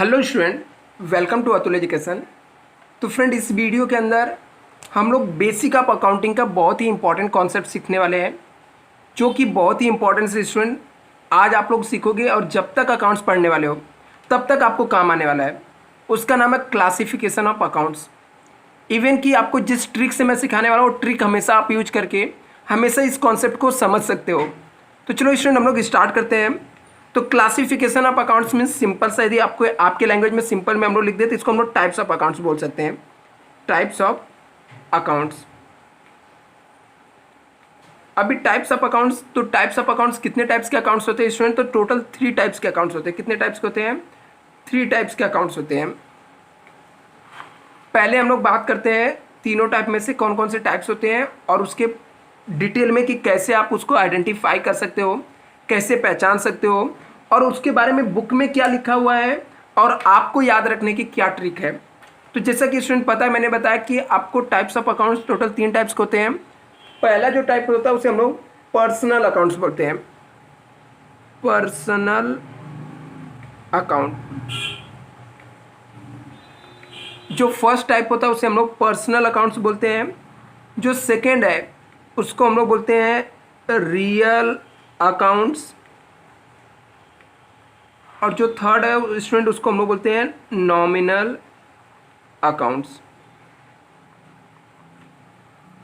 Hello student, welcome to Atul education. तो friend, इस video के अंदर हम लोग बेसिक ऑफ अकाउंटिंग का बहुत ही इंपॉर्टेंट कॉन्सेप्ट सीखने वाले हैं, जो कि बहुत ही इंपॉर्टेंट है स्टूडेंट। आज आप लोग सीखोगे और जब तक अकाउंट्स पढ़ने वाले हो तब तक आपको काम आने वाला है। उसका नाम है क्लासिफिकेशन ऑफ अकाउंट्स। इवन कि आपको जिस ट्रिक से मैं सिखाने वाला हूँ, ट्रिक हमेशा आप यूज करके हमेशा इस कॉन्सेप्ट को समझ सकते हो। तो चलो स्टूडेंट, हम लोग स्टार्ट करते हैं। तो classification of accounts means simple सा, यदि आपको आपके लैंग्वेज में सिंपल में हम लोग लिख देते, इसको हम लोग टाइप्स ऑफ अकाउंट्स बोल सकते हैं। Types of accounts. अभी टाइप्स ऑफ अकाउंट्स, तो टाइप्स ऑफ अकाउंट्स कितने टाइप्स के अकाउंट्स होते हैं स्टूडेंट? तो टोटल 3 टाइप्स के अकाउंट्स होते हैं। कितने टाइप्स के होते हैं? 3 टाइप्स के अकाउंट्स होते हैं। पहले हम लोग बात करते हैं तीनों टाइप में से कौन कौन से टाइप्स होते हैं और उसके डिटेल में कि कैसे आप उसको आइडेंटिफाई कर सकते हो, कैसे पहचान सकते हो, और उसके बारे में बुक में क्या लिखा हुआ है और आपको याद रखने की क्या ट्रिक है। तो जैसा कि स्टूडेंट पता है, मैंने बताया कि आपको types of accounts total 3 types के होते हैं। पहला जो टाइप होता है उसे हम लोग पर्सनल अकाउंट्स बोलते हैं। Personal account. जो फर्स्ट टाइप होता है उसे हम लोग पर्सनल अकाउंट्स बोलते हैं। जो सेकेंड है उसको हम लोग बोलते हैं रियल अकाउंट्स। और जो थर्ड है स्टूडेंट, उसको हम लोग बोलते हैं नॉमिनल अकाउंट्स।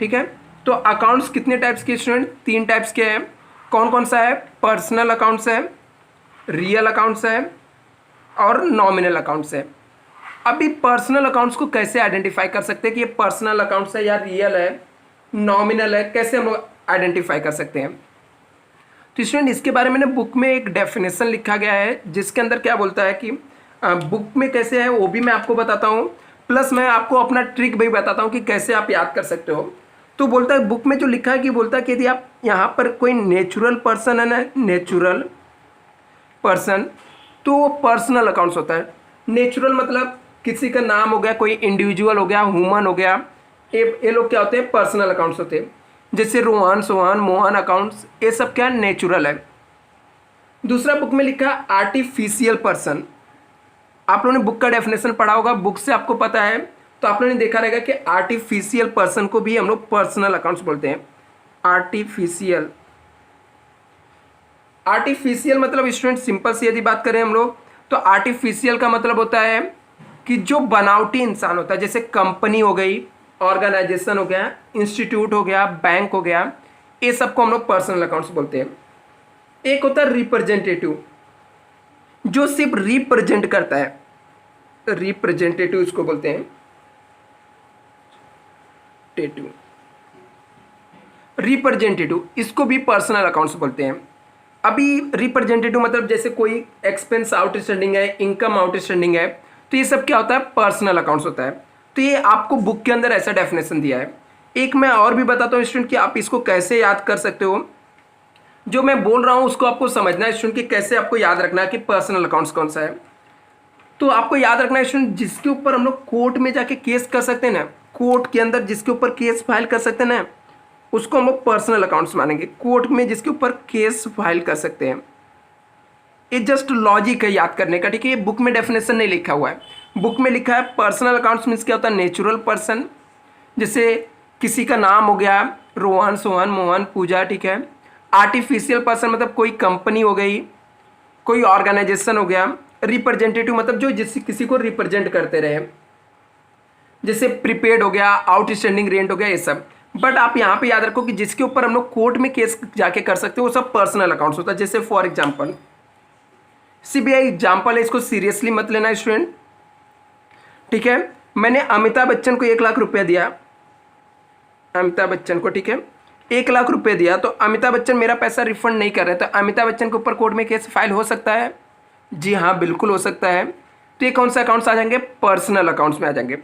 ठीक है, तो अकाउंट्स कितने टाइप्स के स्टूडेंट? 3 टाइप्स के हैं। कौन कौन सा है? पर्सनल अकाउंट्स है, रियल अकाउंट्स है और नॉमिनल अकाउंट्स है। अभी पर्सनल अकाउंट्स को कैसे आइडेंटिफाई कर सकते हैं कि ये पर्सनल अकाउंट्स है या रियल है, नॉमिनल है, कैसे हम लोग आइडेंटिफाई कर सकते हैं? तो स्टूडेंट, इसके बारे में ना बुक में एक डेफिनेशन लिखा गया है, जिसके अंदर क्या बोलता है कि बुक में कैसे है वो भी मैं आपको बताता हूँ, प्लस मैं आपको अपना ट्रिक भी बताता हूँ कि कैसे आप याद कर सकते हो। तो बोलता है बुक में जो लिखा है कि बोलता है कि यदि आप यहाँ पर कोई नेचुरल पर्सन है ना, नेचुरल पर्सन, तो वो पर्सनल अकाउंट्स होता है। नेचुरल मतलब किसी का नाम हो गया, कोई इंडिविजुअल हो गया, ह्यूमन हो गया, ये लोग क्या होते हैं? पर्सनल अकाउंट्स होते हैं। जैसे रोहन, सोहन, मोहन अकाउंट्स, ये सब क्या नेचुरल है। दूसरा बुक में लिखा आर्टिफिशियल पर्सन। आप लोगों ने बुक का डेफिनेशन पढ़ा होगा, बुक से आपको पता है, तो आप लोगों ने देखा रहेगा कि आर्टिफिशियल पर्सन को भी हम लोग पर्सनल अकाउंट्स बोलते हैं। आर्टिफिशियल। आर्टिफिशियल मतलब स्टूडेंट सिंपल से यदि बात करें हम लोग, तो आर्टिफिशियल का मतलब होता है कि जो बनावटी इंसान होता है, जैसे कंपनी हो गई, ऑर्गेनाइजेशन हो गया, इंस्टीट्यूट हो गया, बैंक हो गया, ये सबको हम लोग पर्सनल अकाउंट्स बोलते हैं। एक होता है रिप्रेजेंटेटिव, जो सिर्फ रिप्रेजेंट करता है, रिप्रेजेंटेटिव इसको बोलते हैं। रिप्रेजेंटेटिव, इसको भी पर्सनल अकाउंट्स बोलते हैं। अभी रिप्रेजेंटेटिव मतलब जैसे कोई एक्सपेंस आउटस्टैंडिंग है, इनकम आउटस्टैंडिंग है, तो ये सब क्या होता है? पर्सनल अकाउंट्स होता है। तो ये आपको बुक के अंदर ऐसा डेफिनेशन दिया है। एक मैं और भी बताता हूँ स्टूडेंट कि आप इसको कैसे याद कर सकते हो। जो मैं बोल रहा हूँ उसको आपको समझना है स्टूडेंट कि कैसे आपको याद रखना है कि पर्सनल अकाउंट्स कौन सा है। तो आपको याद रखना है स्टूडेंट, जिसके ऊपर हम लोग कोर्ट में जाके केस कर सकते हैं ना, कोर्ट के अंदर जिसके ऊपर केस फाइल कर सकते हैं ना, उसको हम लोग पर्सनल अकाउंट्स मानेंगे। कोर्ट में जिसके ऊपर केस फाइल कर सकते हैं, ये जस्ट लॉजिक है याद करने का। ठीक है, ये बुक में डेफिनेशन नहीं लिखा हुआ है। बुक में लिखा है पर्सनल अकाउंट्स मीन्स क्या होता है? नेचुरल पर्सन, जैसे किसी का नाम हो गया रोहन, सोहन, मोहन, पूजा। ठीक है। आर्टिफिशियल पर्सन मतलब कोई कंपनी हो गई, कोई ऑर्गेनाइजेशन हो गया। रिप्रेजेंटेटिव मतलब जो जिस किसी को रिप्रेजेंट करते रहे, जैसे प्रीपेड हो गया, आउटस्टैंडिंग रेंट हो गया, ये सब। बट आप यहाँ पे याद रखो कि जिसके ऊपर हम लोग कोर्ट में केस जाके कर सकते हो वो सब पर्सनल अकाउंट्स होता है। जैसे फॉर एग्जाम्पल, सीबीआई एग्जाम्पल है, इसको सीरियसली मत लेना स्टूडेंट। ठीक है, मैंने अमिताभ बच्चन को 1 लाख रुपया दिया, अमिताभ बच्चन को, ठीक है, 1 लाख रुपये दिया, तो अमिताभ बच्चन मेरा पैसा रिफंड नहीं कर रहे, तो अमिताभ बच्चन के ऊपर कोर्ट में केस फाइल हो सकता है? जी हाँ, बिल्कुल हो सकता है। तो ये कौन सा अकाउंट्स आ जाएंगे? पर्सनल अकाउंट्स में आ जाएंगे।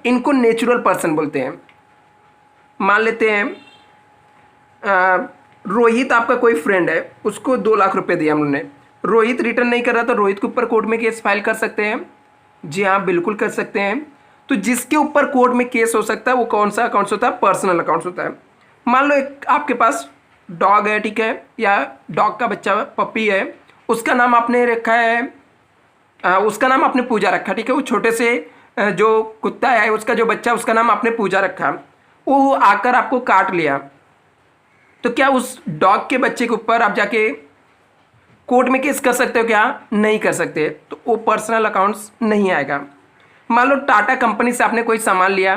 इनको नेचुरल पर्सन बोलते हैं। मान लेते हैं रोहित आपका कोई फ्रेंड है, उसको 2 लाख रुपये दिया हम लोगों ने, रोहित रिटर्न नहीं कर रहा, तो रोहित के ऊपर कोर्ट में केस फाइल कर सकते हैं? जी हाँ, बिल्कुल कर सकते हैं। तो जिसके ऊपर कोर्ट में केस हो सकता है वो कौन सा अकाउंट्स होता है? पर्सनल अकाउंट्स होता है। मान लो एक आपके पास डॉग है, ठीक है, या डॉग का बच्चा पपी है, उसका नाम आपने रखा है उसका नाम आपने पूजा रखा, ठीक है। वो छोटे से जो कुत्ता है उसका जो बच्चा, उसका नाम आपने पूजा रखा, वो आकर आपको काट लिया, तो क्या उस डॉग के बच्चे के ऊपर आप जाके कोर्ट में केस कर सकते हो क्या? नहीं कर सकते, तो वो पर्सनल अकाउंट्स नहीं आएगा। मान लो टाटा कंपनी से आपने कोई सामान लिया,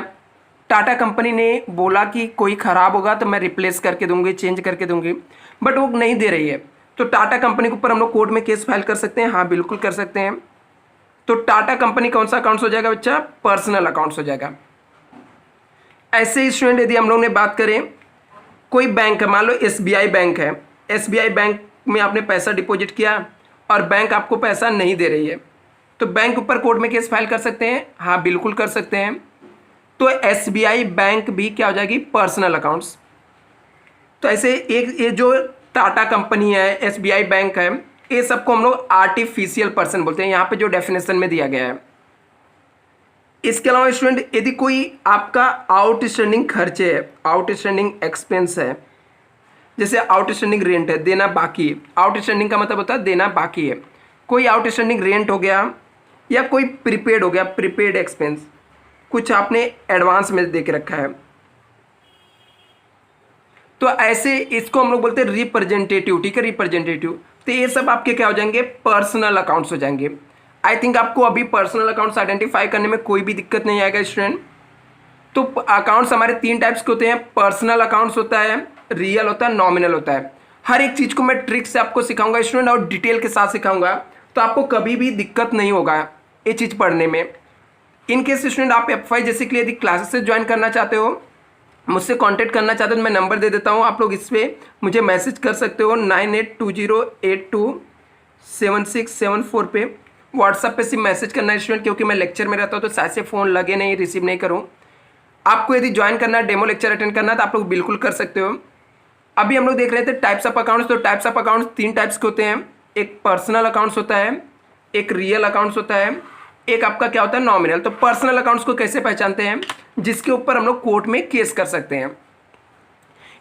टाटा कंपनी ने बोला कि कोई ख़राब होगा तो मैं रिप्लेस करके दूंगी, चेंज करके दूंगी, बट वो नहीं दे रही है, तो टाटा कंपनी के ऊपर हम लोग कोर्ट में केस फाइल कर सकते हैं? हाँ, बिल्कुल कर सकते हैं। तो टाटा कंपनी कौन सा अकाउंट्स हो जाएगा बच्चा? पर्सनल अकाउंट्स हो जाएगा। ऐसे ही स्टूडेंट यदि हम लोग ने बात करें, कोई बैंक है, मान लो एसबीआई बैंक है, एसबीआई बैंक में आपने पैसा डिपॉजिट किया और बैंक आपको पैसा नहीं दे रही है, तो बैंक ऊपर कोर्ट में केस फाइल कर सकते हैं? हाँ, बिल्कुल कर सकते हैं। तो एसबीआई बैंक भी क्या हो जाएगी? Personal accounts. तो ऐसे एक ये जो टाटा कंपनी है, एसबीआई बैंक है, ये सबको हम लोग आर्टिफिशियल पर्सन बोलते हैं, यहाँ पे जो डेफिनेशन में दिया गया है। इसके अलावा स्टूडेंट यदि कोई आपका आउटस्टैंडिंग खर्चे है, आउटस्टैंडिंग एक्सपेंस है, जैसे आउटस्टैंडिंग रेंट है, देना बाकी है, आउटस्टैंडिंग का मतलब होता है देना बाकी है, कोई आउटस्टैंडिंग रेंट हो गया या कोई प्रीपेड हो गया, प्रीपेड एक्सपेंस, कुछ आपने एडवांस में दे के रखा है, तो ऐसे इसको हम लोग बोलते हैं रिप्रेजेंटेटिव, ठीक है, रिप्रेजेंटेटिव। तो ये सब आपके क्या हो जाएंगे? पर्सनल अकाउंट्स हो जाएंगे। आई थिंक आपको अभी पर्सनल अकाउंट्स आइडेंटिफाई करने में कोई भी दिक्कत नहीं आएगा स्टूडेंट। तो अकाउंट्स हमारे 3 टाइप्स के होते हैं, पर्सनल अकाउंट्स होता है, रियल होता है, नॉमिनल होता है। हर एक चीज़ को मैं ट्रिक से आपको सिखाऊंगा स्टूडेंट, और डिटेल के साथ सिखाऊंगा, तो आपको कभी भी दिक्कत नहीं होगा ये चीज़ पढ़ने में। इन केस स्टूडेंट आप F5 जैसे के लिए यदि क्लासेस ज्वाइन करना चाहते हो, मुझसे कांटेक्ट करना चाहते हो, तो मैं नंबर दे देता हूँ, आप लोग इस पर मुझे मैसेज कर सकते हो 9820827674 पे। व्हाट्सएप पे सिर्फ मैसेज करना है स्टूडेंट, क्योंकि मैं लेक्चर में रहता हूँ तो शायद से फ़ोन लगे नहीं, रिसीव नहीं करूँ। आपको यदि ज्वाइन करना है, डेमो लेक्चर अटेंड करना है, तो आप लोग बिल्कुल कर सकते हो। अभी हम लोग देख रहे थे टाइप्स ऑफ अकाउंट्स, तो टाइप्स ऑफ अकाउंट्स 3 टाइप्स के होते हैं, एक पर्सनल अकाउंट्स होता है, एक रियल अकाउंट्स होता है, एक आपका क्या होता है? नॉमिनल। तो पर्सनल अकाउंट्स को कैसे पहचानते हैं? जिसके ऊपर हम लोग कोर्ट में केस कर सकते हैं,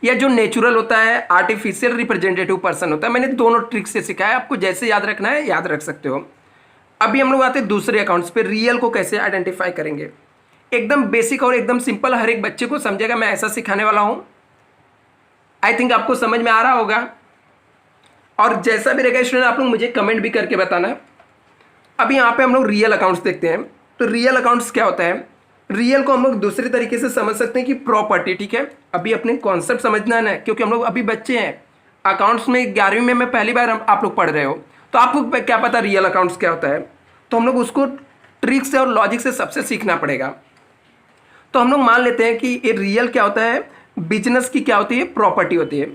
या जो नेचुरल होता है, आर्टिफिशियल रिप्रेजेंटेटिव पर्सन होता है। मैंने दोनों ट्रिक से सिखाया, आपको जैसे याद रखना है याद रख सकते हो। अभी हम लोग आते हैं दूसरे अकाउंट्स पे, रियल को कैसे आइडेंटिफाई करेंगे। एकदम बेसिक और एकदम सिंपल, हर एक बच्चे को समझेगा, मैं ऐसा सिखाने वाला हूँ। आई थिंक आपको समझ में आ रहा होगा, और जैसा भी रहेगा स्टूडेंट आप लोग मुझे कमेंट भी करके बताना। अभी यहाँ पे हम लोग रियल अकाउंट्स देखते हैं। तो रियल अकाउंट्स क्या होता है? रियल को हम लोग दूसरे तरीके से समझ सकते हैं कि प्रॉपर्टी, ठीक है। अभी अपने कॉन्सेप्ट समझना है, क्योंकि हम लोग अभी बच्चे हैं, अकाउंट्स में 11वीं में मैं पहली बार आप लोग पढ़ रहे हो, तो आपको क्या पता रियल अकाउंट्स क्या होता है। तो हम लोग उसको ट्रिक से और लॉजिक से सबसे सीखना पड़ेगा। तो हम लोग मान लेते हैं कि ये रियल क्या होता है? बिजनेस की क्या होती है? प्रॉपर्टी होती है।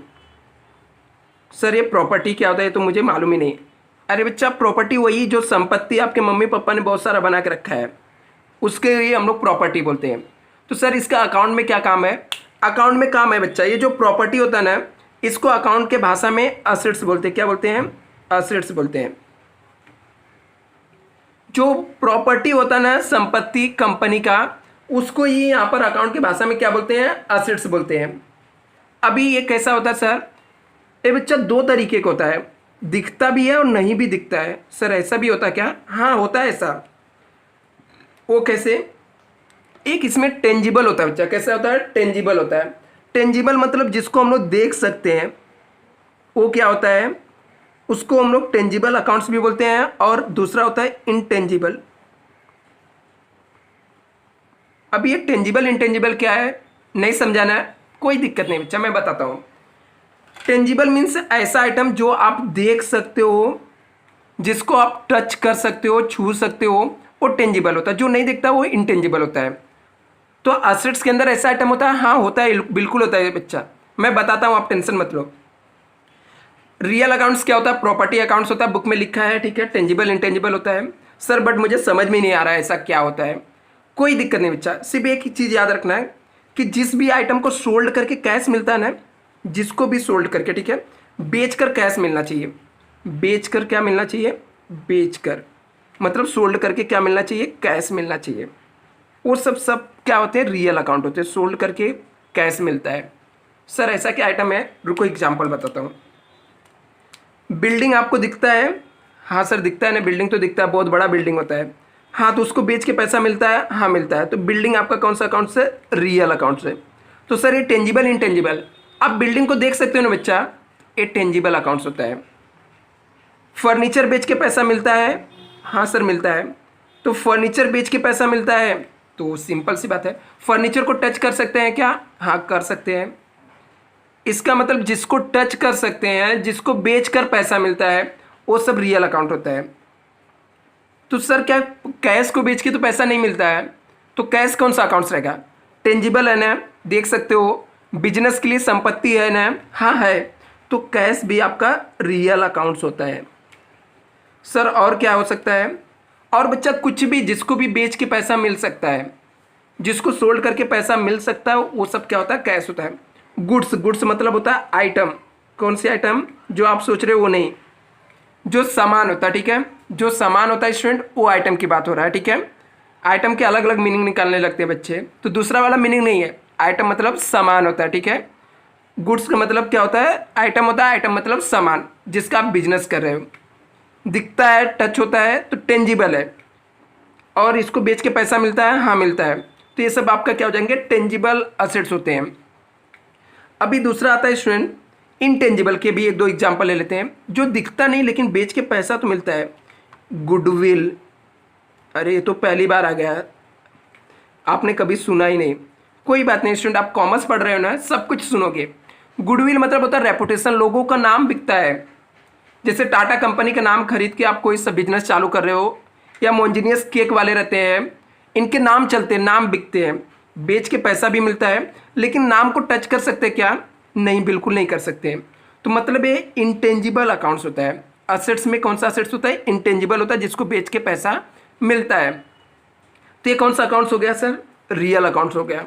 सर ये प्रॉपर्टी क्या होता है? तो मुझे मालूम ही नहीं। अरे बच्चा, प्रॉपर्टी वही जो संपत्ति आपके मम्मी पापा ने बहुत सारा बना के रखा है, उसके लिए हम लोग प्रॉपर्टी बोलते हैं। तो सर इसका अकाउंट में क्या काम है? अकाउंट में काम है बच्चा, ये जो प्रॉपर्टी होता है ना, इसको अकाउंट के भाषा में असेट्स बोलते हैं। क्या बोलते हैं? असेट्स बोलते हैं। जो प्रॉपर्टी होता है ना, संपत्ति कंपनी का, उसको ही यहाँ पर अकाउंट की भाषा में क्या बोलते हैं? असेट्स बोलते हैं। अभी ये कैसा होता है सर? ये बच्चा 2 तरीके का होता है, दिखता भी है और नहीं भी दिखता है। सर ऐसा भी होता है क्या? हाँ होता है ऐसा। वो कैसे? एक इसमें टेंजिबल होता है बच्चा। कैसा होता है? टेंजिबल होता है। टेंजिबल मतलब जिसको हम लोग देख सकते हैं, वो क्या होता है? उसको हम लोग टेंजिबल अकाउंट्स भी बोलते हैं। और दूसरा होता है इंटेंजिबल। अब ये टेंजिबल इंटेंजिबल क्या है, नहीं समझाना है, कोई दिक्कत नहीं बच्चा, मैं बताता हूँ। टेंजिबल मीन्स ऐसा आइटम जो आप देख सकते हो, जिसको आप टच कर सकते हो, छू सकते हो, वो टेंजिबल होता है। जो नहीं दिखता वो इंटेंजिबल होता है। तो असेट्स के अंदर ऐसा आइटम होता है? हाँ होता है, बिल्कुल होता है बच्चा, मैं बताता हूँ, आप टेंशन मत लो। रियल अकाउंट्स क्या होता है? प्रॉपर्टी अकाउंट्स होता है, बुक में लिखा है, ठीक है। टेंजिबल इंटेंजिबल होता है। सर बट मुझे समझ में नहीं आ रहा है ऐसा क्या होता है। कोई दिक्कत नहीं बच्चा, सिर्फ एक ही चीज़ याद रखना है कि जिस भी आइटम को सोल्ड करके कैश मिलता है ना, जिसको भी सोल्ड करके, ठीक है, बेच कर कैश मिलना चाहिए। बेच कर क्या मिलना चाहिए? बेच कर मतलब सोल्ड करके क्या मिलना चाहिए? कैश मिलना चाहिए। वो सब क्या होते हैं? रियल अकाउंट होते हैं। सोल्ड करके कैश मिलता है। सर ऐसा क्या आइटम है? रुको एग्जांपल बताता हूँ। बिल्डिंग आपको दिखता है? हाँ सर दिखता है ना, बिल्डिंग तो दिखता है, बहुत बड़ा बिल्डिंग होता है। हाँ तो उसको बेच के पैसा मिलता है, हाँ मिलता है। तो बिल्डिंग आपका कौन सा अकाउंट से? रियल अकाउंट से। तो सर ये टेंजिबल इंटेंजिबल, आप बिल्डिंग को देख सकते हो ना बच्चा, ये टेंजिबल अकाउंट्स होता है। फर्नीचर बेच के पैसा मिलता है, हाँ सर मिलता है। तो फर्नीचर बेच के पैसा मिलता है, तो सिंपल सी बात है, फर्नीचर को टच कर सकते हैं क्या? हाँ कर सकते हैं। इसका मतलब जिसको टच कर सकते हैं, जिसको बेच कर पैसा मिलता है, वो सब रियल अकाउंट होता है। तो सर क्या कैश को बेच के तो पैसा नहीं मिलता है, तो कैश कौन सा अकाउंट्स रहेगा? टेंजिबल है ना, देख सकते हो, बिजनेस के लिए संपत्ति है ना, हाँ है। तो कैश भी आपका रियल अकाउंट्स होता है। सर और क्या हो सकता है? और बच्चा कुछ भी जिसको भी बेच के पैसा मिल सकता है, जिसको सोल्ड करके पैसा मिल सकता है, वो सब क्या होता है? कैश होता है। गुड्स, गुड्स मतलब होता है आइटम। कौन सी आइटम? जो आप सोच रहे हो वो नहीं, जो सामान होता है, ठीक है, जो सामान होता है स्टूडेंट, वो आइटम की बात हो रहा है, ठीक है। आइटम के अलग अलग मीनिंग निकालने लगते हैं बच्चे, तो दूसरा वाला मीनिंग नहीं है। आइटम मतलब सामान होता है, ठीक है। गुड्स का मतलब क्या होता है? आइटम होता है, आइटम मतलब सामान जिसका आप बिजनेस कर रहे हो। दिखता है, टच होता है, तो टेंजिबल है। और इसको बेच के पैसा मिलता है, हाँ मिलता है। तो ये सब आपका क्या हो जाएंगे? टेंजिबल असेट्स होते हैं। अभी दूसरा आता है स्टूडेंट इनटेंजिबल के भी एक दो एग्जांपल ले लेते हैं, जो दिखता नहीं लेकिन बेच के पैसा तो मिलता है। गुडविल, अरे ये तो पहली बार आ गया, आपने कभी सुना ही नहीं। कोई बात नहीं स्टूडेंट, आप कॉमर्स पढ़ रहे हो ना, सब कुछ सुनोगे। गुडविल मतलब होता है रेपुटेशन, लोगों का नाम बिकता है। जैसे टाटा कंपनी का नाम खरीद के आप कोई सा बिजनेस चालू कर रहे हो, या मोन्जीनियस केक वाले रहते हैं, इनके नाम चलते हैं, नाम बिकते हैं, बेच के पैसा भी मिलता है। लेकिन नाम को टच कर सकते हैं क्या? नहीं, बिल्कुल नहीं कर सकते। तो मतलब ये इंटेंजिबल अकाउंट्स होता है। असेट्स में कौन सा असेट्स होता है? इंटेंजिबल होता है, जिसको बेच के पैसा मिलता है। तो ये कौन सा अकाउंट्स हो गया सर? रियल अकाउंट्स हो गया।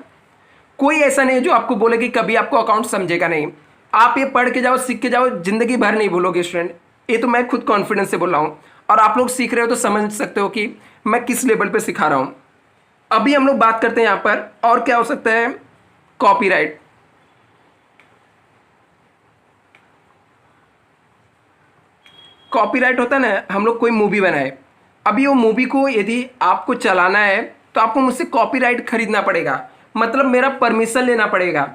कोई ऐसा नहीं है जो आपको बोले कि कभी आपको अकाउंट समझेगा नहीं। आप ये पढ़ के जाओ, सीख के जाओ, जिंदगी भर नहीं भूलोगे स्टूडेंट। ये तो मैं खुद कॉन्फिडेंस से बोल रहा हूँ, और आप लोग सीख रहे हो तो समझ सकते हो कि मैं किस लेवल पे सिखा रहा हूँ। अभी हम लोग बात करते हैं यहाँ पर और क्या हो सकता है? कॉपीराइट। कॉपीराइट होता है ना, हम लोग कोई मूवी बनाए, अभी वो मूवी को यदि आपको चलाना है तो आपको मुझसे कॉपीराइट खरीदना पड़ेगा, मतलब मेरा परमिशन लेना पड़ेगा।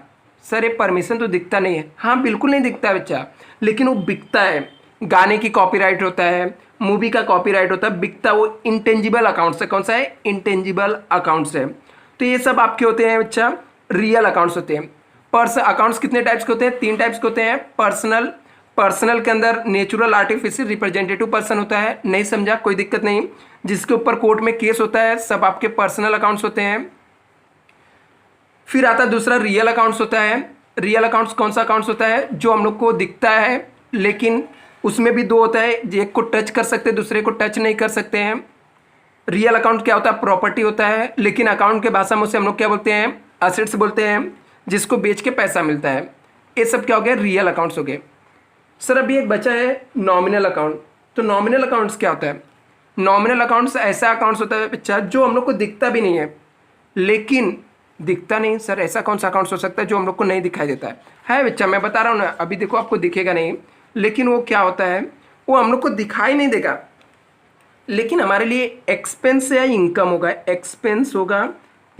सर ये परमिशन तो दिखता नहीं है, हाँ बिल्कुल नहीं दिखता है बच्चा, लेकिन वो बिकता है। गाने की कॉपीराइट होता है, मूवी का कॉपीराइट होता है, बिकता वो इंटेंजिबल अकाउंट से। कौन सा है? इंटेंजिबल अकाउंट्स है। तो ये सब आपके होते हैं बच्चा, रियल अकाउंट्स होते हैं। अकाउंट्स कितने टाइप्स के होते हैं? 3 टाइप्स के होते हैं। पर्सनल, पर्सनल के अंदर नेचुरल आर्टिफिशियल रिप्रेजेंटेटिव पर्सन होता है, नहीं समझा कोई दिक्कत नहीं, जिसके ऊपर कोर्ट में केस होता है, सब आपके पर्सनल अकाउंट्स होते हैं। फिर आता है दूसरा रियल अकाउंट्स होता है। रियल अकाउंट्स कौन सा अकाउंट्स होता है? जो हम लोग को दिखता है, लेकिन उसमें भी 2 होता है, एक को टच कर सकते हैं, दूसरे को टच नहीं कर सकते हैं। रियल अकाउंट क्या होता है? प्रॉपर्टी होता है, लेकिन अकाउंट के भाषा में उसे हम लोग क्या बोलते हैं? असेट्स बोलते हैं, जिसको बेच के पैसा मिलता है। ये सब क्या हो गया? रियल अकाउंट्स हो गए। सर अभी एक बचा है नॉमिनल अकाउंट। तो नॉमिनल अकाउंट्स क्या होता है? नॉमिनल अकाउंट्स ऐसा अकाउंट्स होता है बच्चा जो हम लोग को दिखता भी नहीं है, लेकिन दिखता नहीं सर, ऐसा कौन सा अकाउंट्स हो सकता है जो हम लोग को नहीं दिखाई देता है बच्चा, मैं बता रहा हूँ ना, अभी देखो आपको दिखेगा नहीं, लेकिन वो क्या होता है? वो हम लोग को दिखाई नहीं देगा, लेकिन हमारे लिए एक्सपेंस या इनकम होगा, एक्सपेंस होगा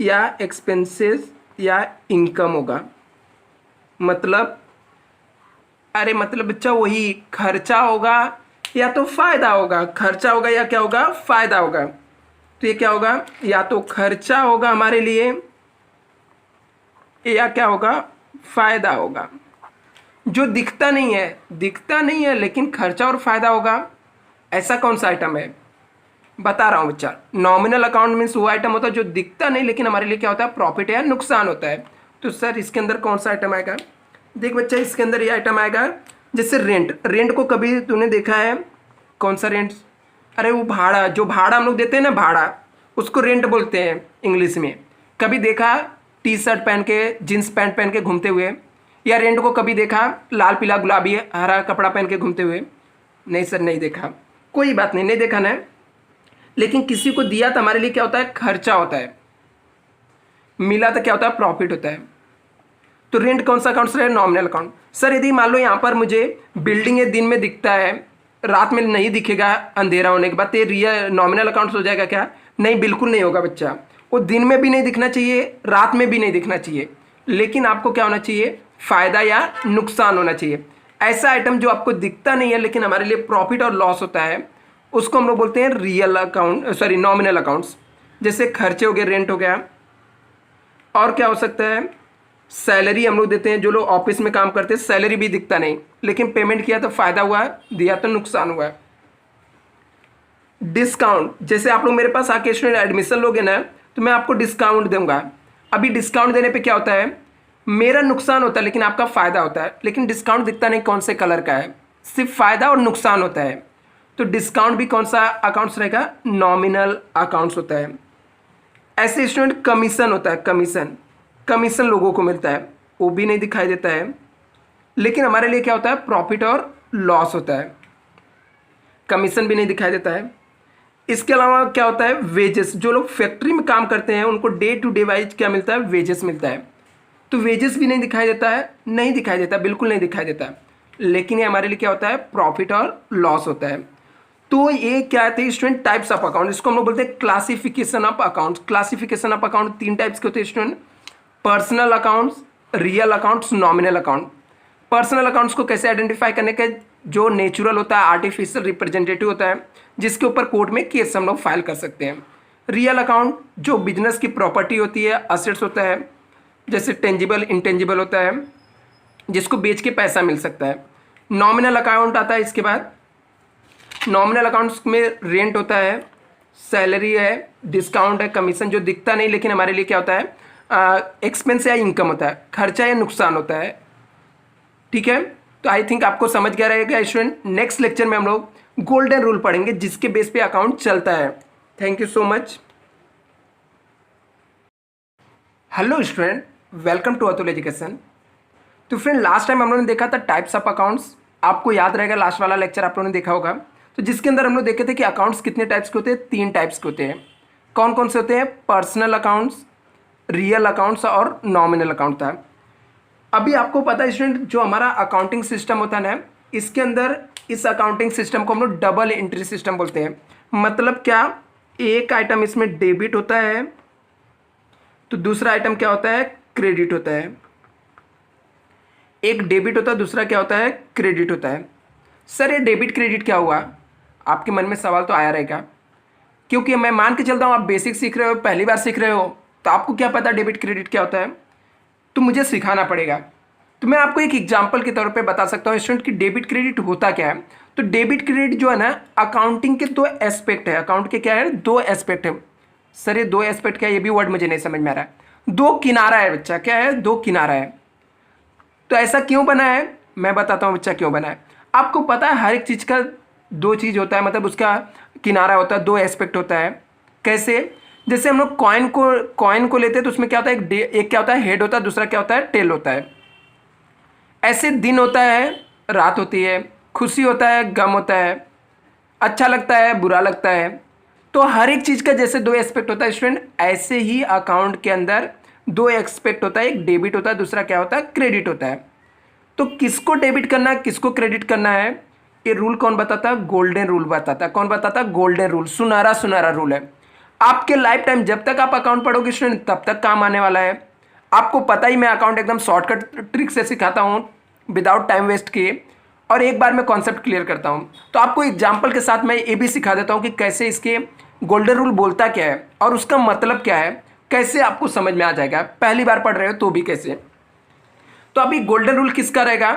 या एक्सपेंसेस या इनकम होगा। मतलब अरे मतलब बच्चा वही खर्चा होगा या तो फायदा होगा, खर्चा होगा या क्या होगा? फायदा होगा। तो ये क्या होगा? या तो खर्चा होगा हमारे लिए, या क्या होगा? फायदा होगा। जो दिखता नहीं है, दिखता नहीं है लेकिन खर्चा और फायदा होगा, ऐसा कौन सा आइटम है? बता रहा हूँ बच्चा, नॉमिनल अकाउंट मीन्स वो आइटम होता है जो दिखता नहीं लेकिन हमारे लिए क्या होता है? प्रॉफिट या नुकसान होता है। तो सर इसके अंदर कौन सा आइटम आएगा? देख बच्चा, इसके अंदर ये आइटम आएगा, जैसे रेंट। रेंट को कभी तूने देखा है? कौन सा रेंट? अरे वो भाड़ा, जो भाड़ा हम लोग देते हैं ना, भाड़ा, उसको रेंट बोलते हैं इंग्लिश में। कभी देखा टी शर्ट पहन के, जींस पैंट पहन के घूमते हुए? या रेंट को कभी देखा लाल पीला गुलाबी हरा कपड़ा पहन के घूमते हुए? नहीं सर नहीं देखा। कोई बात नहीं, नहीं देखा ना, लेकिन किसी को दिया तो हमारे लिए क्या होता है? खर्चा होता है, मिला तो क्या होता है? प्रॉफिट होता है। तो रेंट कौन सा अकाउंट है? Nominal account. सर यदि मान लो यहाँ पर मुझे बिल्डिंग ये दिन में दिखता है, रात में नहीं दिखेगा अंधेरा होने के बाद, तो ये रियल नॉमिनल अकाउंट्स हो जाएगा क्या? नहीं, बिल्कुल नहीं होगा बच्चा। वो दिन में भी नहीं दिखना चाहिए, रात में भी नहीं दिखना चाहिए, लेकिन आपको क्या होना चाहिए? फायदा या नुकसान होना चाहिए। ऐसा आइटम जो आपको दिखता नहीं है लेकिन हमारे लिए प्रॉफिट और लॉस होता है, उसको हम लोग बोलते हैं real account, sorry nominal accounts. जैसे खर्चे हो गए, रेंट हो गया, और क्या हो सकता है? सैलरी हम लोग देते हैं, जो लोग ऑफिस में काम करते हैं सैलरी भी दिखता नहीं, लेकिन पेमेंट किया तो फायदा हुआ है, दिया तो नुकसान हुआ है। डिस्काउंट, जैसे आप लोग मेरे पास आके स्टूडेंट एडमिशन लोगे ना, तो मैं आपको डिस्काउंट दूंगा। अभी डिस्काउंट देने पे क्या होता है? मेरा नुकसान होता है लेकिन आपका फायदा होता है, लेकिन डिस्काउंट दिखता नहीं कौन से कलर का है, सिर्फ फायदा और नुकसान होता है। तो डिस्काउंट भी कौन सा अकाउंट्स रहेगा? नॉमिनल अकाउंट्स होता है। ऐसे स्टूडेंट कमीशन होता है, कमीशन लोगों को मिलता है, वो भी नहीं दिखाई देता है, लेकिन हमारे लिए क्या होता है? प्रॉफिट और लॉस होता है, कमीशन भी नहीं दिखाई देता है। इसके अलावा क्या होता है? वेजेस, जो लोग फैक्ट्री में काम करते हैं उनको डे टू डे वाइज क्या मिलता है? वेजेस मिलता है, तो वेजेस भी नहीं दिखाई देता है, नहीं दिखाई देता, बिल्कुल नहीं दिखाई देता, लेकिन ये हमारे लिए क्या होता है? प्रॉफिट और लॉस होता है। तो ये क्या थे स्टूडेंट? टाइप्स ऑफ अकाउंट, इसको हम लोग बोलते हैं classification of accounts. Classification of account 3 types के होते हैं student: personal accounts, real accounts, nominal account. Personal accounts को कैसे आइडेंटिफाई करने का? जो नेचुरल होता है, आर्टिफिशियल रिप्रेजेंटेटिव होता है, जिसके ऊपर कोर्ट में केस हम लोग फाइल कर सकते हैं। रियल अकाउंट जो बिजनेस की प्रॉपर्टी होती है, असेट्स होता है, जैसे टेंजिबल इंटेंजिबल होता है, जिसको बेच के पैसा मिल सकता है। नॉमिनल अकाउंट आता है इसके बाद। नॉमिनल अकाउंट्स में रेंट होता है, सैलरी है, डिस्काउंट है, कमीशन जो दिखता नहीं लेकिन हमारे लिए क्या होता है? एक्सपेंस या इनकम होता है, खर्चा या नुकसान होता है। ठीक है, तो आई थिंक आपको समझ गया रहेगा स्टूडेंट। नेक्स्ट लेक्चर में हम लोग गोल्डन रूल पढ़ेंगे, जिसके बेस पे अकाउंट चलता है। Thank you so much. Hello student, welcome to Atul education. तो फ्रेंड, लास्ट टाइम हम लोगों ने देखा था टाइप्स ऑफ अकाउंट्स, आपको याद रहेगा लास्ट वाला लेक्चर आप लोगों ने देखा होगा। तो जिसके अंदर हम लोग देखे थे कि अकाउंट्स कितने टाइप्स के होते हैं? 3 टाइप्स के होते हैं। कौन कौन से होते हैं? पर्सनल अकाउंट्स, रियल अकाउंट्स और नॉमिनल अकाउंट था। अभी आपको पता है स्टूडेंट, जो हमारा अकाउंटिंग सिस्टम होता है ना, इसके अंदर इस अकाउंटिंग सिस्टम को हम लोग डबल एंट्री सिस्टम बोलते हैं। मतलब क्या? एक आइटम इसमें डेबिट होता है तो दूसरा आइटम क्या होता है? क्रेडिट होता है। एक डेबिट होता है, दूसरा क्या होता है? क्रेडिट होता है। सर ये डेबिट क्रेडिट क्या हुआ? आपके मन में सवाल तो आया रहेगा, क्योंकि मैं मान के चलता हूँ आप बेसिक सीख रहे हो, पहली बार सीख रहे हो, तो आपको क्या पता डेबिट क्रेडिट क्या होता है? तो मुझे सिखाना पड़ेगा। तो मैं आपको एक एग्जांपल के तौर पे बता सकता हूँ स्टूडेंट कि डेबिट क्रेडिट होता क्या है। तो डेबिट क्रेडिट जो है ना, अकाउंटिंग के 2 एस्पेक्ट है। अकाउंट के क्या है? 2 एस्पेक्ट है। सर ये 2 एस्पेक्ट क्या है? ये भी वर्ड मुझे नहीं समझ में आ रहा है। 2 किनारा है बच्चा, क्या है? 2 किनारा है। तो ऐसा क्यों बना है? मैं बताता हूँ बच्चा क्यों बना है। आपको पता है हर एक चीज़ का 2 चीज़ होता है, मतलब उसका किनारा होता है, 2 एस्पेक्ट होता है। कैसे? जैसे हम लोग कॉइन को लेते हैं तो उसमें क्या होता है? एक क्या होता है? हेड होता है, दूसरा क्या होता है? टेल होता है। ऐसे दिन होता है, रात होती है, खुशी होता है, गम होता है, अच्छा लगता है, बुरा लगता है। तो हर एक चीज़ का जैसे 2 एस्पेक्ट होता है स्टूडेंट, ऐसे ही अकाउंट के अंदर 2 एस्पेक्ट होता है। एक डेबिट होता है, दूसरा क्या होता है? क्रेडिट होता है। तो किसको डेबिट करना है, किसको क्रेडिट करना है, ये रूल कौन बताता है? गोल्डन रूल बताता है। कौन बताता है? गोल्डन रूल, सुनहरा रूल है। आपके लाइफ टाइम जब तक आप अकाउंट पढ़ोगे स्टूडेंट, तब तक काम आने वाला है। आपको पता ही मैं अकाउंट एकदम शॉर्टकट ट्रिक से सिखाता हूँ, विदाउट टाइम वेस्ट किए, और एक बार मैं कॉन्सेप्ट क्लियर करता हूँ। तो आपको एग्जाम्पल के साथ मैं ये भी सिखा देता हूँ कि कैसे इसके गोल्डन रूल बोलता क्या है और उसका मतलब क्या है, कैसे आपको समझ में आ जाएगा। पहली बार पढ़ रहे हो तो भी कैसे। तो अभी गोल्डन रूल किसका रहेगा?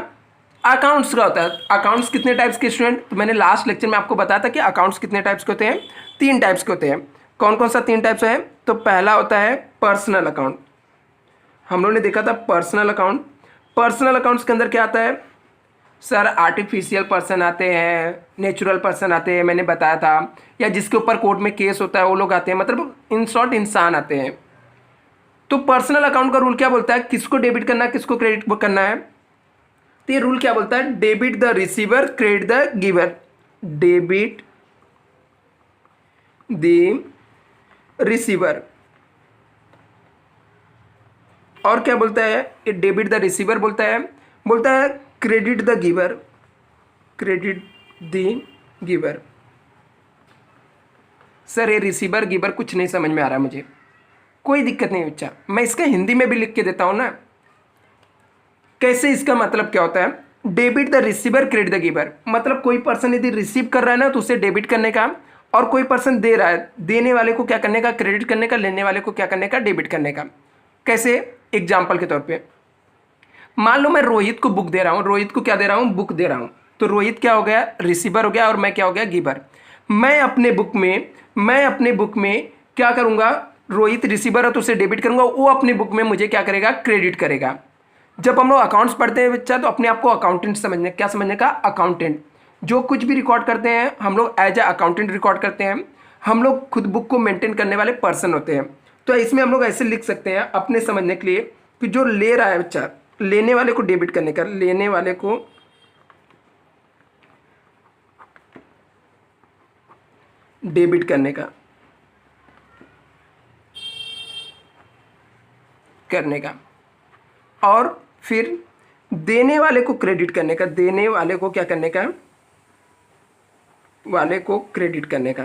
अकाउंट्स का होता है। अकाउंट्स कितने टाइप्स के स्टूडेंट? तो मैंने लास्ट लेक्चर में आपको बताया था कि अकाउंट्स कितने टाइप्स के होते हैं? 3 टाइप्स के होते हैं। कौन कौन सा 3 टाइप्स है? तो पहला होता है पर्सनल अकाउंट। हम लोगों ने देखा था पर्सनल अकाउंट। पर्सनल अकाउंट्स के अंदर क्या आता है? सर आर्टिफिशियल पर्सन आते हैं, नेचुरल पर्सन आते हैं, मैंने बताया था, या जिसके ऊपर कोर्ट में केस होता है वो लोग आते हैं, मतलब इन शॉर्ट इंसान आते हैं। तो पर्सनल अकाउंट का रूल क्या बोलता है? किसको डेबिट करना है, किसको क्रेडिट करना है? तो ये रूल क्या बोलता है? Debit the receiver, credit the giver. Debit the receiver. और क्या बोलता है? ये डेबिट द रिसीवर बोलता है credit the giver, credit the giver. Sir ये रिसीवर गिवर कुछ नहीं समझ में आ रहा मुझे। कोई दिक्कत नहीं बच्चा, मैं इसका हिंदी में भी लिख के देता हूँ ना। कैसे, इसका मतलब क्या होता है, debit the receiver credit the giver. मतलब कोई पर्सन यदि रिसीव कर रहा है ना तो उसे डेबिट करने का, और कोई पर्सन दे रहा है, देने वाले को क्या करने का, क्रेडिट करने का, लेने वाले को क्या करने का, डेबिट करने का। कैसे, एग्जाम्पल के तौर पे मान लो मैं रोहित को बुक दे रहा हूँ, रोहित को क्या दे रहा हूँ, बुक दे रहा हूँ, तो रोहित क्या हो गया, रिसीवर हो गया, और मैं क्या हो गया, गिवर। मैं अपने बुक में क्या करूँगा, रोहित रिसीवर है तो उसे डेबिट करूँगा, वो अपने बुक में मुझे क्या करेगा, क्रेडिट करेगा। जब हम लोग अकाउंट्स पढ़ते हैं बच्चा तो अपने आप को अकाउंटेंट समझने, क्या समझने का, अकाउंटेंट। जो कुछ भी रिकॉर्ड करते हैं हम लोग एज ए अकाउंटेंट रिकॉर्ड करते हैं। हम लोग खुद बुक को मेंटेन करने वाले पर्सन होते हैं। तो इसमें हम लोग ऐसे लिख सकते हैं अपने समझने के लिए कि जो ले रहा है बच्चा, लेने वाले को डेबिट करने का, लेने वाले को डेबिट करने का, और फिर देने वाले को क्रेडिट करने का, देने वाले को क्या करने का, वाले को क्रेडिट करने का।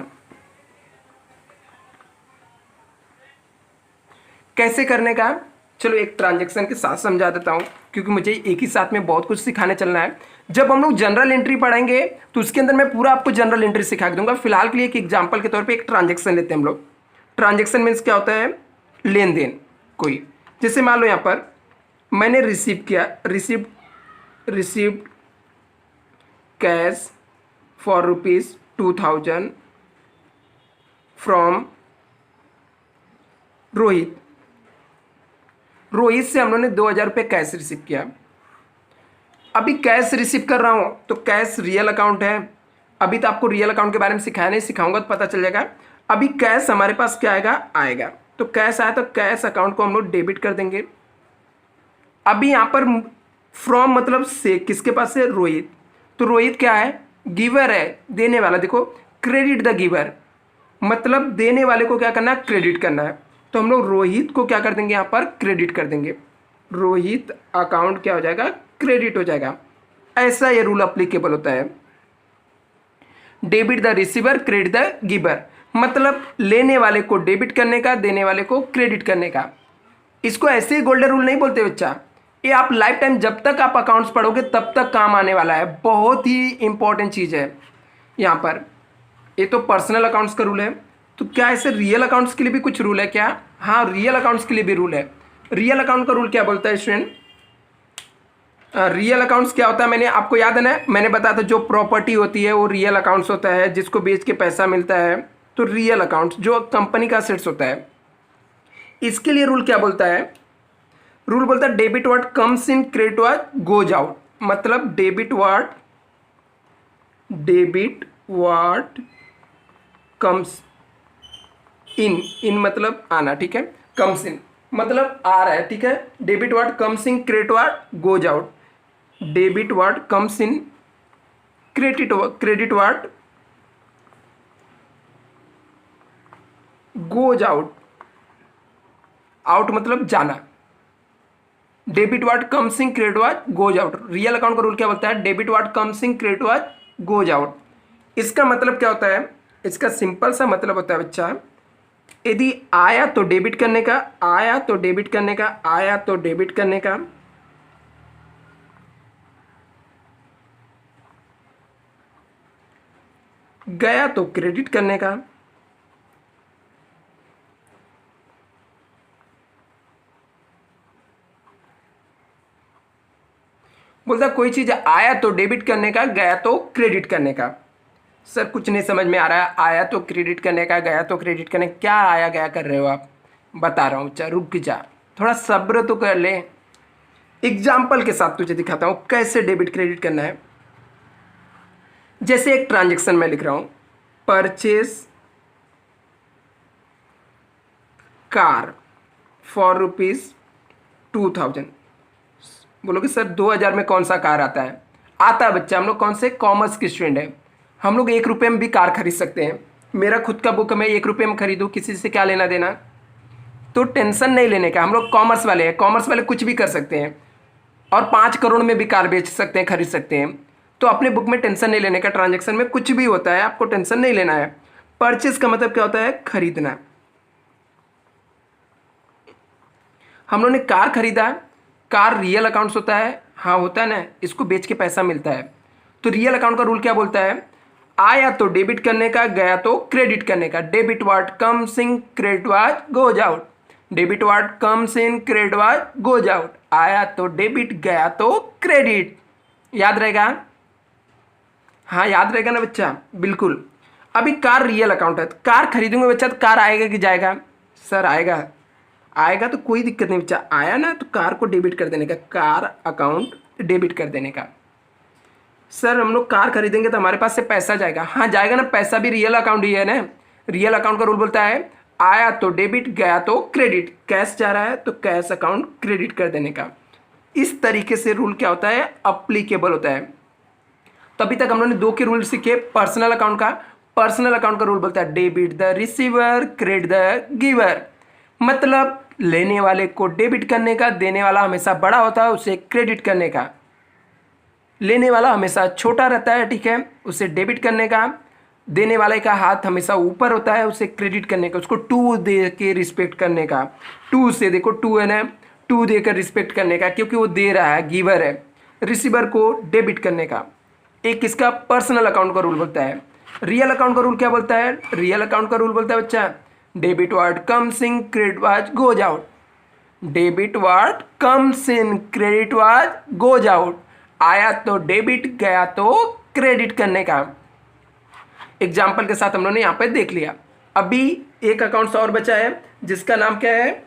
कैसे करने का, चलो एक ट्रांजैक्शन के साथ समझा देता हूँ, क्योंकि मुझे एक ही साथ में बहुत कुछ सिखाने चलना है। जब हम लोग जनरल एंट्री पढ़ेंगे तो उसके अंदर मैं पूरा आपको जनरल एंट्री सिखा दूंगा। फिलहाल के लिए एक एग्जांपल के तौर पे एक ट्रांजैक्शन लेते हैं हम लोग। ट्रांजैक्शन मीन्स क्या होता है, लेन देन कोई। जैसे मान लो यहाँ पर मैंने रिसीव किया, received cash for ₹2000 from Rohit. Rohit से हम लोगों ने 2000 रुपये कैश रिसीव किया। अभी कैश रिसीव कर रहा हूँ तो कैश रियल अकाउंट है। अभी तो आपको रियल अकाउंट के बारे में सिखाया नहीं, सिखाऊंगा तो पता चल जाएगा। अभी कैश हमारे पास क्या आएगा, तो कैश आया तो कैश अकाउंट को हम लोग डेबिट कर देंगे। अभी यहाँ पर फ्रॉम मतलब से, किसके पास से, रोहित। तो रोहित क्या है, गिवर है, देने वाला। देखो क्रेडिट द गिवर, मतलब देने वाले को क्या करना है, क्रेडिट करना है। तो हम लोग रोहित को क्या कर देंगे, यहाँ पर क्रेडिट कर देंगे। रोहित अकाउंट क्या हो जाएगा, क्रेडिट हो जाएगा। ऐसा ये रूल अप्लीकेबल होता है। Debit the receiver credit the giver, मतलब लेने वाले को डेबिट करने का, देने वाले को क्रेडिट करने का। इसको ऐसे ही गोल्डन रूल नहीं बोलते बच्चा, ये आप लाइफ टाइम जब तक आप अकाउंट्स पढ़ोगे तब तक काम आने वाला है। बहुत ही इंपॉर्टेंट चीज़ है यहाँ पर। ये तो पर्सनल अकाउंट्स का रूल है, तो क्या ऐसे रियल अकाउंट्स के लिए भी कुछ रूल है क्या? हाँ, रियल अकाउंट्स के लिए भी रूल है। रियल अकाउंट का रूल क्या बोलता है स्टूडेंट? रियल अकाउंट्स क्या होता है, मैंने आपको याद है ना, मैंने बताया था जो प्रॉपर्टी होती है वो रियल अकाउंट्स होता है, जिसको बेच के पैसा मिलता है। तो रियल अकाउंट्स जो कंपनी का असेट्स होता है, इसके लिए रूल क्या बोलता है? रूल बोलता है debit what comes in credit what goes out. मतलब डेबिट व्हाट कम्स इन मतलब आना, ठीक है। कम्स इन मतलब आ रहा है, ठीक है। Debit what comes in credit what goes out. Debit what comes in credit what goes out. Out मतलब जाना। Debit what comes in credit what goes out. Real account का रूल क्या बोलता है? Debit what comes in credit what goes out. इसका मतलब क्या होता है? इसका सिंपल सा मतलब होता है बच्चा, यदि आया तो डेबिट करने का, आया तो डेबिट करने का, आया तो डेबिट करने का, गया तो क्रेडिट करने का। बोलता कोई चीज आया तो डेबिट करने का, गया तो क्रेडिट करने का। सर कुछ नहीं समझ में आ रहा है, आया तो क्रेडिट करने का, गया तो क्रेडिट करने का, क्या आया गया कर रहे हो आप? बता रहा हूँ, अच्छा रुक जा, थोड़ा सब्र तो कर ले। एग्जाम्पल के साथ तुझे दिखाता हूँ कैसे डेबिट क्रेडिट करना है। जैसे एक ट्रांजेक्शन मैं लिख रहा हूँ, परचेज कार फॉर ₹2000। बोलोगे सर 2000 में कौन सा कार आता है? आता है बच्चा, हम लोग कौन से कॉमर्स के स्टूडेंट हैं, हम लोग 1 रुपये में भी कार खरीद सकते हैं। मेरा खुद का बुक मैं 1 रुपये में खरीदूँ, किसी से क्या लेना देना? तो टेंशन नहीं लेने का, हम लोग कॉमर्स वाले हैं। कॉमर्स वाले कुछ भी कर सकते हैं और 5 करोड़ में भी कार बेच सकते हैं, खरीद सकते हैं। तो अपने बुक में टेंशन नहीं लेने का, ट्रांजैक्शन में कुछ भी होता है आपको टेंशन नहीं लेना है। परचेज का मतलब क्या होता है? खरीदना। हम लोगों ने कार खरीदा, कार रियल अकाउंट्स होता है, हाँ होता है ना, इसको बेच के पैसा मिलता है। तो रियल अकाउंट का रूल क्या बोलता है? आया तो डेबिट करने का, गया तो क्रेडिट करने का। Debit what comes in, credit what goes out. Debit what comes in, credit what goes out. आया तो डेबिट, गया तो क्रेडिट। याद रहेगा? हाँ याद रहेगा ना बच्चा, बिल्कुल। अभी कार रियल अकाउंट है, तो कार खरीदूंगा बच्चा तो कार आएगा कि जाएगा? सर आएगा। आएगा तो कोई दिक्कत नहीं बच्चा, आया ना तो कार को डेबिट कर देने का, कार अकाउंट डेबिट कर देने का। सर हम लोग कार खरीदेंगे तो हमारे पास से पैसा जाएगा, हाँ जाएगा ना, पैसा भी रियल अकाउंट ही है ना। रियल अकाउंट का रूल बोलता है आया तो डेबिट, गया तो क्रेडिट। कैश जा रहा है तो कैश अकाउंट क्रेडिट कर देने का। इस तरीके से रूल क्या होता है? अप्लीकेबल होता है। तो अभी तक हम लोगों ने दो के रूल सीखे पर्सनल अकाउंट का। पर्सनल अकाउंट का रूल बोलता है debit the receiver, credit the giver. मतलब लेने वाले को डेबिट करने का, देने वाला हमेशा बड़ा होता है, उसे क्रेडिट करने का। लेने वाला हमेशा छोटा रहता है, ठीक है, उसे डेबिट करने का। देने वाले का हाथ हमेशा ऊपर होता है, उसे क्रेडिट करने का, उसको टू दे के रिस्पेक्ट करने का। टू से देखो, टू है ना, टू देकर रिस्पेक्ट करने का, क्योंकि वो दे रहा है, गिवर है। रिसीवर को डेबिट करने का। एक इसका पर्सनल अकाउंट का रूल बोलता है। रियल अकाउंट का रूल क्या बोलता है? रियल अकाउंट का रूल बोलता है बच्चा debit word comes in, credit was goes out. Debit word comes in, credit was goes out. आया तो डेबिट, गया तो क्रेडिट करने का। एग्जाम्पल के साथ हम लोगों ने यहां पे देख लिया। अभी एक अकाउंट्स और बचा है जिसका नाम क्या है?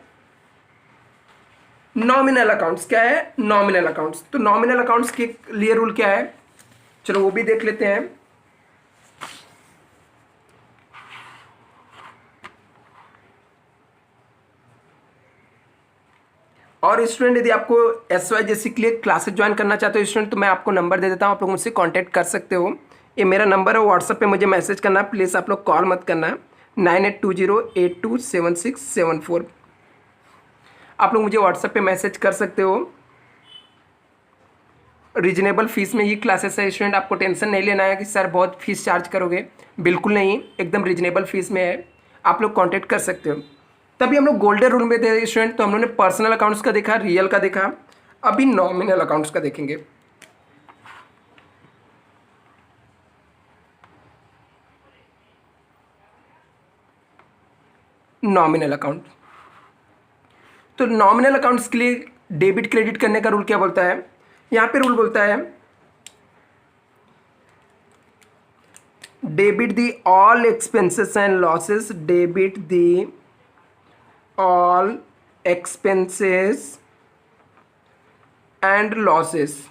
Nominal accounts. क्या है? Nominal accounts. तो नॉमिनल अकाउंट्स के लिए रूल क्या है? चलो वो भी देख लेते हैं। और स्टूडेंट यदि आपको SY जैसी के लिए क्लासेस ज्वाइन करना चाहते हो स्टूडेंट, तो मैं आपको नंबर दे देता हूँ, आप लोग मुझसे कांटेक्ट कर सकते हो। ये मेरा नंबर है, व्हाट्सएप पे मुझे मैसेज करना, प्लीज़ आप लोग कॉल मत करना। 9820827674। आप लोग मुझे व्हाट्सएप पे मैसेज कर सकते हो। रीजनेबल फीस में ये क्लासेस है स्टूडेंट, आपको टेंशन नहीं लेना है कि सर बहुत फीस चार्ज करोगे, बिल्कुल नहीं, एकदम रीजनेबल फीस में है, आप लोग कांटेक्ट कर सकते हो। तभी हम लोग गोल्डन रूल में थे स्टूडेंट, तो हम लोगों ने पर्सनल अकाउंट्स का देखा, रियल का देखा, अभी नॉमिनल अकाउंट्स का देखेंगे। Nominal account. तो नॉमिनल अकाउंट्स के लिए डेबिट क्रेडिट करने का रूल क्या बोलता है? यहां पे रूल बोलता है debit the all expenses and losses. Debit the all expenses and losses,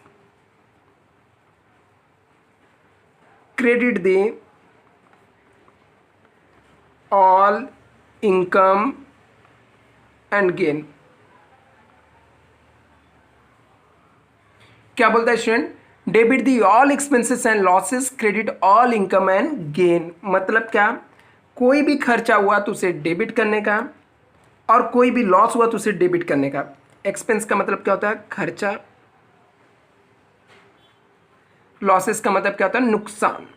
credit the all income and gain। क्या बोलता है student? Debit the all expenses and losses, credit all income and gain. मतलब क्या? कोई भी खर्चा हुआ तो उसे डेबिट करने का, और कोई भी लॉस हुआ तो उसे डेबिट करने का। एक्सपेंस का मतलब क्या होता है? खर्चा। लॉसेस का मतलब क्या होता है? नुकसान।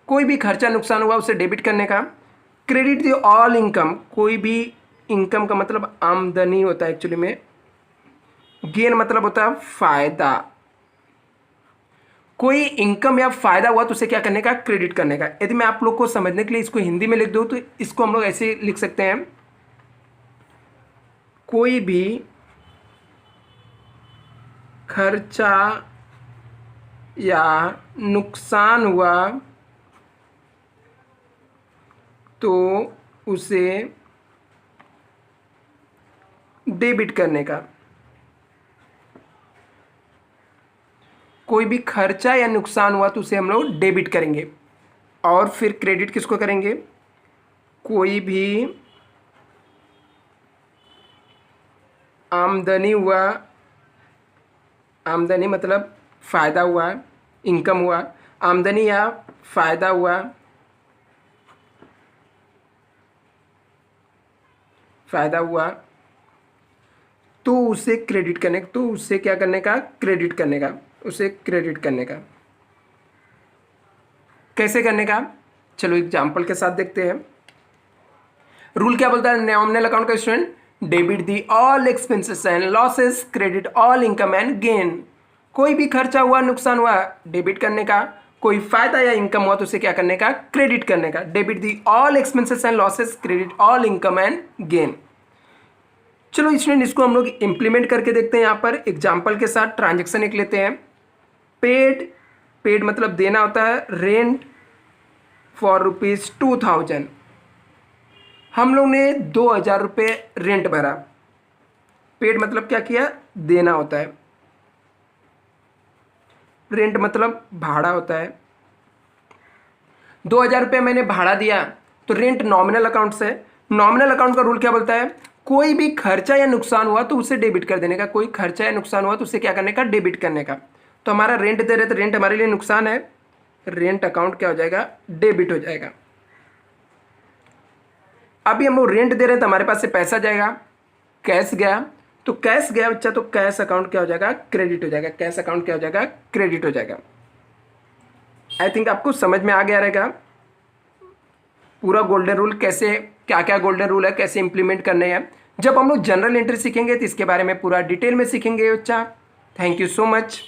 कोई भी खर्चा नुकसान हुआ उसे डेबिट करने का। क्रेडिट दी ऑल इनकम, कोई भी इनकम का मतलब आमदनी होता है एक्चुअली में। गेन मतलब होता है फायदा। कोई इनकम या फायदा हुआ तो उसे क्या करने का? क्रेडिट करने का। यदि मैं आप लोग को समझने के लिए इसको हिंदी में लिख दूं तो इसको हम लोग ऐसे लिख सकते हैं, कोई भी खर्चा या नुकसान हुआ तो उसे डेबिट करने का। कोई भी खर्चा या नुकसान हुआ तो उसे हम लोग डेबिट करेंगे। और फिर क्रेडिट किसको करेंगे? कोई भी आमदनी हुआ, आमदनी मतलब फायदा हुआ, इनकम हुआ, आमदनी या फायदा हुआ, फायदा हुआ तो उसे क्रेडिट करने, तो उसे क्या करने का? क्रेडिट करने का। उसे क्रेडिट करने का। कैसे करने का, चलो एग्जाम्पल के साथ देखते हैं। रूल क्या बोलता है नॉमिनल अकाउंट का student, debit the all expenses and losses, credit all income and gain. कोई भी खर्चा हुआ, नुकसान हुआ, डेबिट करने का, कोई फायदा या इनकम हुआ तो उसे क्या करने का, क्रेडिट करने का। Debit the all expenses and losses, credit all income and gain. चलो स्टूडेंट इसको हम लोग इंप्लीमेंट करके देखते हैं। यहाँ पर एग्जाम्पल के साथ ट्रांजेक्शन एक लेते हैं। पेड, पेड मतलब देना होता है, रेंट फॉर ₹2000। हम लोग ने 2000 रुपये रेंट भरा। पेड मतलब क्या किया, देना होता है। रेंट मतलब भाड़ा होता है। 2000 रुपये मैंने भाड़ा दिया, तो रेंट नॉमिनल अकाउंट से। नॉमिनल अकाउंट का रूल क्या बोलता है, कोई भी खर्चा या नुकसान हुआ तो उसे डेबिट कर देने का। कोई खर्चा या नुकसान हुआ तो उसे क्या करने का, डेबिट करने का। तो हमारा रेंट दे रहे तो रेंट हमारे लिए नुकसान है, रेंट अकाउंट क्या हो जाएगा, डेबिट हो जाएगा। अभी हम लोग रेंट दे रहे हैं तो हमारे पास से पैसा जाएगा, कैश गया, तो कैश गया बच्चा, तो कैश अकाउंट क्या हो जाएगा, क्रेडिट हो जाएगा। कैश अकाउंट क्या हो जाएगा, क्रेडिट हो जाएगा। आई थिंक आपको समझ में आ गया रहेगा पूरा गोल्डन रूल, कैसे क्या क्या गोल्डन रूल है, कैसे इंप्लीमेंट करने हैं। जब हम लोग जनरल एंट्री सीखेंगे तो इसके बारे में पूरा डिटेल में सीखेंगे बच्चा। Thank you so much.